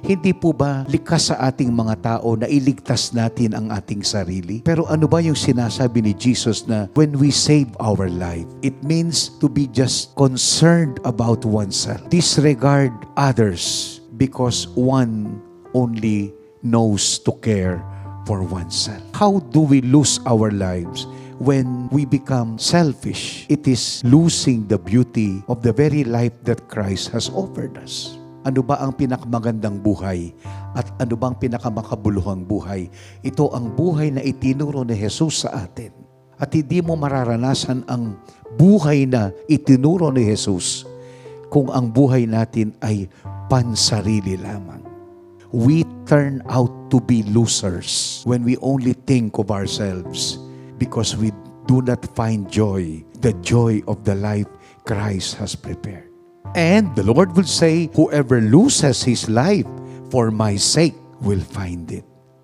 Hindi po ba likas sa ating mga tao na iligtas natin ang ating sarili? Pero ano ba yung sinasabi ni Jesus na when we save our life, it means to be just concerned about oneself. Disregard others because one only knows to care for oneself. How do we lose our lives? When we become selfish, it is losing the beauty of the very life that Christ has offered us. Ano ba ang pinakamagandang buhay? At ano bang pinakamakabuluhang buhay? Ito ang buhay na itinuro ni Jesus sa atin. At hindi mo mararanasan ang buhay na itinuro ni Jesus kung ang buhay natin ay pansarili lamang. We turn out to be losers when we only think of ourselves, because we do not find joy, the joy of the life Christ has prepared. And the Lord will say, whoever loses his life for my sake will find it.